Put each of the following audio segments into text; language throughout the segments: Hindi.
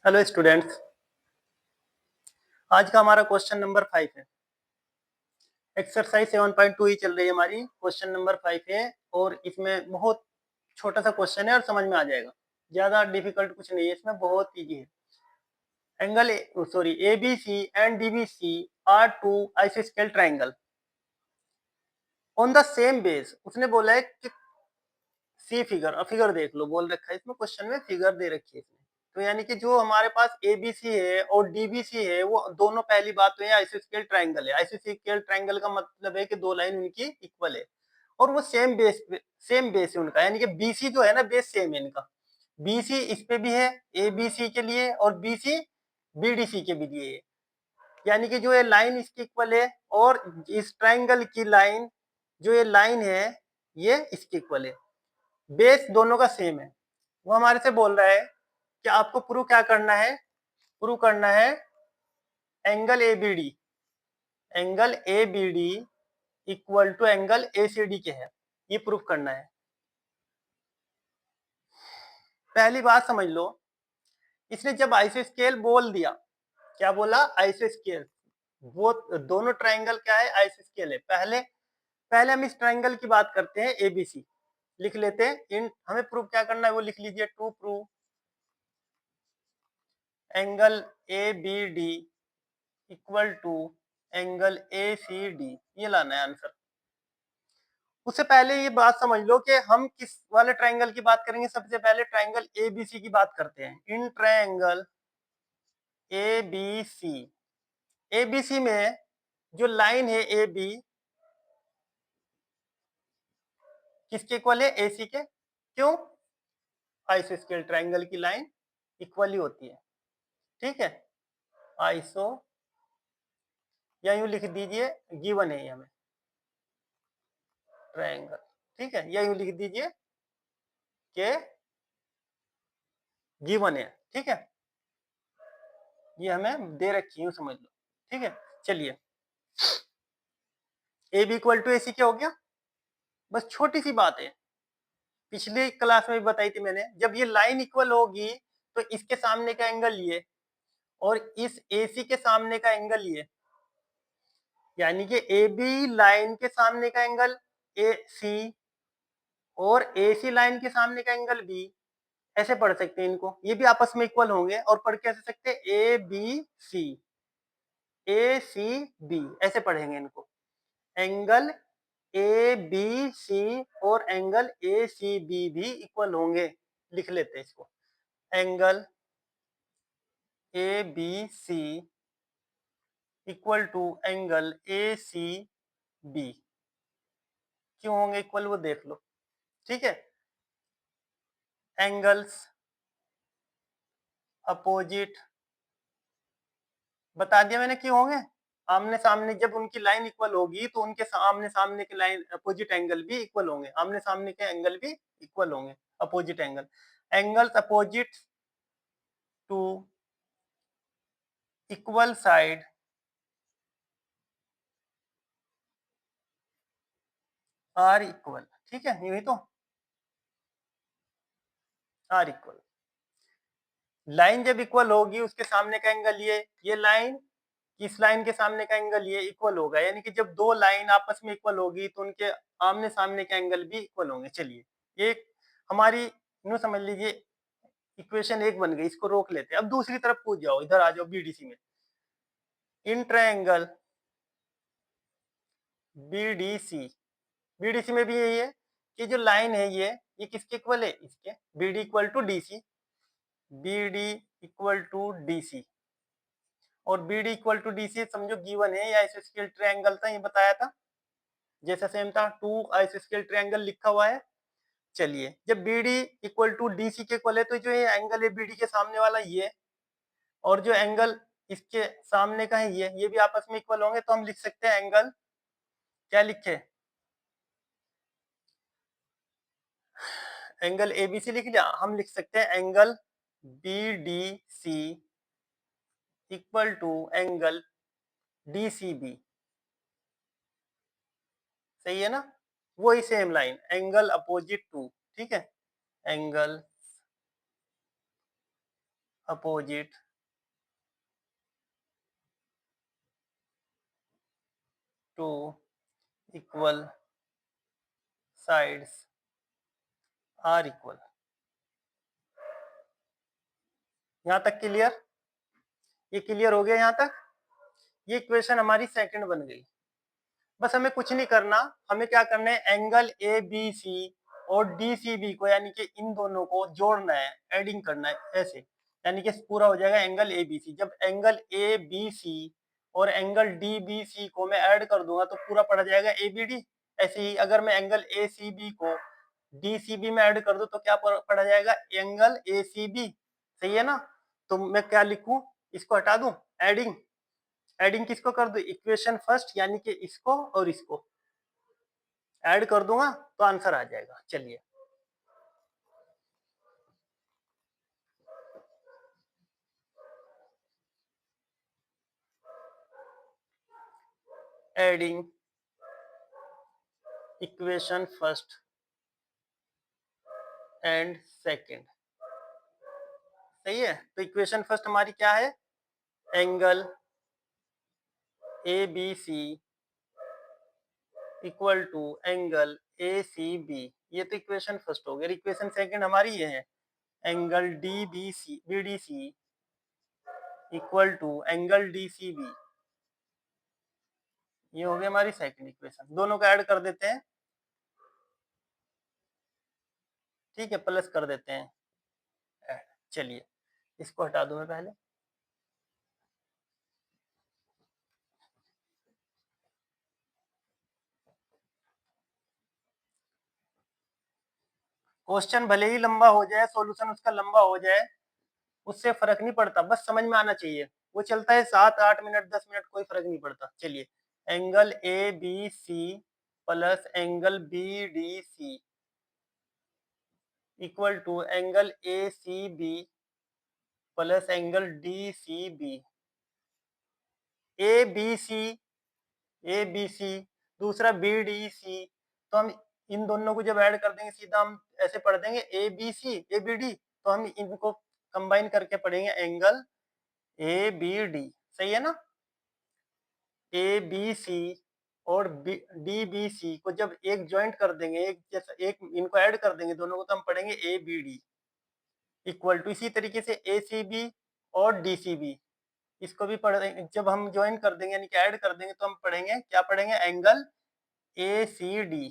हेलो स्टूडेंट्स, आज का हमारा क्वेश्चन नंबर 5 है। एक्सरसाइज 7.2 ही चल रही है हमारी। क्वेश्चन नंबर 5 है और इसमें बहुत छोटा सा क्वेश्चन है और समझ में आ जाएगा। ज्यादा डिफिकल्ट कुछ नहीं है, इसमें बहुत इजी है। Angle A B C and D B C are two आइसोस्केल triangle on the same base. उसने बोला है कि सी फिगर, और फिगर देख लो, बोल रखा है इसमें क्वेश्चन में, फिगर दे रखी है इसमें। तो यानी कि जो हमारे पास एबीसी है और डीबीसी है, वो दोनों, पहली बात तो ये आइसोस्केल ट्रायंगल है। आइसोस्केल ट्रायंगल का मतलब है कि दो लाइन उनकी इक्वल है और वो सेम बेस है उनका, यानी कि बीसी जो है ना, बेस सेम है इनका। बीसी इस पे भी है एबीसी के लिए और बीसी बीडीसी के भी लिए है। यानी कि जो ये लाइन इसकी इक्वल है और इस ट्रायंगल की लाइन, जो ये लाइन है, ये इसकी इक्वल है। बेस दोनों का सेम है। वो हमारे से बोल रहा है कि आपको प्रूव क्या करना है, प्रूव करना है angle A B D equal to angle A C D के है, ये प्रूफ करना है। पहली बात समझ लो, इसने जब आइसोस्केल बोल दिया, क्या बोला? आइसोस्केल। वो दोनों ट्रायंगल क्या है? आइसोस्केल है। पहले पहले हम इस ट्रायंगल की बात करते हैं, एबीसी लिख लेते हैं। इन हमें प्रूफ क्या करना है वो लिख लीजिए। To prove angle A B D equal to angle A C D, ये लाना है आंसर। उससे पहले ये बात समझ लो कि हम किस वाले ट्रायंगल की बात करेंगे। सबसे पहले ट्रायंगल एबीसी की बात करते हैं। इन ट्रायंगल एबीसी, एबीसी में जो लाइन है ए बी, किसके इक्वल है? एसी के। क्यों? आइसोस्केल ट्रायंगल की लाइन इक्वल ही होती है, ठीक है। आइसो, या यूं लिख दीजिए, गिवन है हमें ट्रायंगल, ठीक है, या यूं लिख दीजिए कि गिवन है, ठीक है। ये हमें दे रखी है, समझ लो, ठीक है। चलिए, ए बी इक्वल टू ए सी क्या हो गया? बस छोटी सी बात है, पिछली क्लास में भी बताई थी मैंने। जब ये लाइन इक्वल होगी तो इसके सामने का एंगल ये और इस ए सी के सामने का एंगल ये, यानी कि ए बी लाइन के सामने का एंगल ए सी और ए सी लाइन के सामने का एंगल बी। ऐसे पढ़ सकते हैं इनको, ये भी आपस में इक्वल होंगे और पढ़ कैसे सकते हैं? ए बी सी, ए सी बी, ऐसे पढ़ेंगे इनको। एंगल ए बी सी और एंगल ए सी बी भी इक्वल होंगे, लिख लेते हैं इसको। Angle A B C equal to angle A C B, क्यों होंगे इक्वल वो देख लो, ठीक है। एंगल्स अपोजिट बता दिया मैंने क्यों होंगे। आमने सामने, जब उनकी लाइन इक्वल होगी तो उनके आमने सामने की लाइन अपोजिट एंगल भी इक्वल होंगे, आमने सामने के एंगल भी इक्वल होंगे, opposite angle. Angles opposite to equal side are equal, ठीक है, यही तो आर इक्वल। लाइन जब इक्वल होगी, उसके सामने का एंगल ये लाइन, इस लाइन के सामने का एंगल ये इक्वल होगा। यानी कि जब दो लाइन आपस में इक्वल होगी तो उनके आमने सामने के एंगल भी इक्वल होंगे। चलिए, ये हमारी यूं समझ लीजिए इक्वेशन एक बन गई, इसको रोक लेते हैं। अब दूसरी तरफ पूछ जाओ, इधर आ जाओ बीडीसी में। इन ट्रायंगल बीडीसी, बीडीसी में भी यही है कि जो लाइन है ये किसके इक्वल है? इसके। BD equal to DC, BD equal to DC, और बीडी इक्वल टू डीसी समझो गिवन है, या आइसोस्केल ट्रायंगल था, ये बताया था, जैसा सेम था। टू आइसोस्केल ट्रायंगल लिखा हुआ है। चलिए, जब बीडी इक्वल टू डीसी के इक्वल है तो जो ये एंगल है बीडी के सामने वाला ये, और जो एंगल इसके सामने का है ये भी आपस में इक्वल होंगे। तो हम लिख सकते हैं एंगल, क्या लिखे? एंगल एबीसी लिख लिया। हम लिख सकते हैं angle BDC equal to angle DCB, सही है ना? वही same line, angle opposite to, ठीक है। Angle opposite to equal sides are equal. यहां तक क्लियर? ये क्लियर हो गया यहां तक? ये इक्वेशन हमारी सेकंड बन गई। बस हमें कुछ नहीं करना, हमें क्या करना है, एंगल ए बी सी और डी सी बी को यानी कि इन दोनों को जोड़ना है, एडिंग करना है ऐसे, यानी कि पूरा हो जाएगा एंगल ए बी सी। जब एंगल ए बी सी और एंगल डी बी सी को मैं ऐड कर दूंगा तो पूरा पड़ जाएगा ए बी डी। ऐसे ही अगर मैं एंगल ए सी बी को डी सी बी में ऐड कर दूं तो क्या पड़ा जाएगा, एंगल ए सी बी। सही है ना? तो मैं क्या लिखूं, इसको हटा दूं, एडिंग। एडिंग किसको कर दो, इक्वेशन फर्स्ट यानी कि इसको और इसको ऐड कर दूंगा तो आंसर आ जाएगा। चलिए adding equation first and second. सही है? तो इक्वेशन फर्स्ट हमारी क्या है, angle A B C equal to angle A C B. ये तो इक्वेशन फर्स्ट हो गया। इक्वेशन सेकंड हमारी ये है, angle D B C B D C equal to angle D C B. ये हो गया हमारी सेकंड इक्वेशन। दोनों को ऐड कर देते हैं, ठीक है, प्लस कर देते हैं ऐड। चलिए इसको हटा दूं मैं पहले। क्वेश्चन भले ही लंबा हो जाए, सॉल्यूशन उसका लंबा हो जाए, उससे फर्क नहीं पड़ता, बस समझ में आना चाहिए। वो चलता है 7-8 मिनट 10 मिनट, कोई फर्क नहीं पड़ता। चलिए angle A B C plus angle B D C equal to angle A C B plus angle D C B. A B C, A B C, दूसरा बी डी सी। तो हम इन दोनों को जब ऐड कर देंगे सीधा हम ऐसे पढ़ देंगे A B C A B D. तो हम इनको कंबाइन करके पढ़ेंगे एंगल ए बी डी। सही है ना? ए बी सी और डी बी सी को जब एक ज्वाइंट कर देंगे, एक जैसा एक इनको ऐड कर देंगे दोनों को, तो हम पढ़ेंगे A B D equal to, इसी तरीके से ए सी बी और डी सी बी, इसको भी पढ़ देंगे। जब हम ज्वाइन कर देंगे यानी कि ऐड कर देंगे तो हम पढ़ेंगे क्या, पढ़ेंगे एंगल ए सी डी।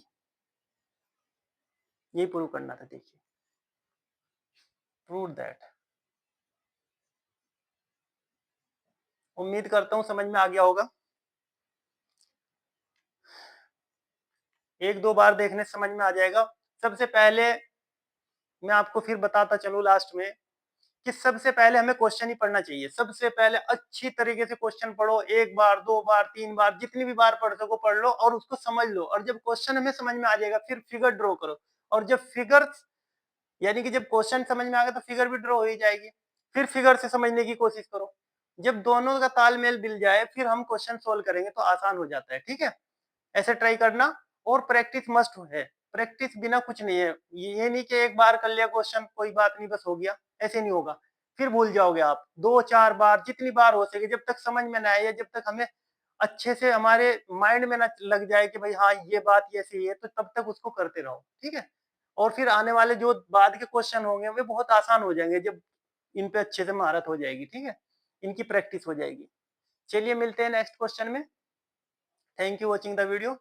ये प्रूव करना था। देखिए प्रूव दैट। उम्मीद करता हूं समझ में आ गया होगा। एक दो बार देखने से समझ में आ जाएगा। सबसे पहले मैं आपको फिर बताता चलूं लास्ट में कि सबसे पहले हमें क्वेश्चन ही पढ़ना चाहिए। सबसे पहले अच्छी तरीके से क्वेश्चन पढ़ो, एक बार दो बार तीन बार जितनी भी बार पढ़ सको पढ़ लो और उसको समझ लो। और जब क्वेश्चन हमें समझ में आ जाएगा फिर फिगर ड्रॉ करो। और जब फिगर यानी कि जब क्वेश्चन समझ में आ गया तो फिगर भी ड्रॉ हो ही जाएगी, फिर फिगर से समझने की कोशिश करो। जब दोनों का तालमेल मिल जाए फिर हम क्वेश्चन सोल्व करेंगे तो आसान हो जाता है। ठीक है, ऐसे ट्राई करना। और प्रैक्टिस मस्ट है, प्रैक्टिस बिना कुछ नहीं है। ये नहीं कि एक बार कर लिया क्वेश्चन कोई बात नहीं बस हो गया, ऐसे नहीं होगा, फिर भूल जाओगे आप। 2-4 बार जितनी बार हो सके, जब तक समझ में ना आए, जब तक हमें अच्छे से हमारे माइंड में ना लग जाए कि भाई हाँ ये बात ऐसी है, तो तब तक उसको करते रहो। ठीक है, और फिर आने वाले जो बाद के क्वेश्चन होंगे वे बहुत आसान हो जाएंगे जब इन पे अच्छे से महारत हो जाएगी। ठीक है, इनकी प्रैक्टिस हो जाएगी। चलिए मिलते हैं नेक्स्ट क्वेश्चन में। Thank you watching the video.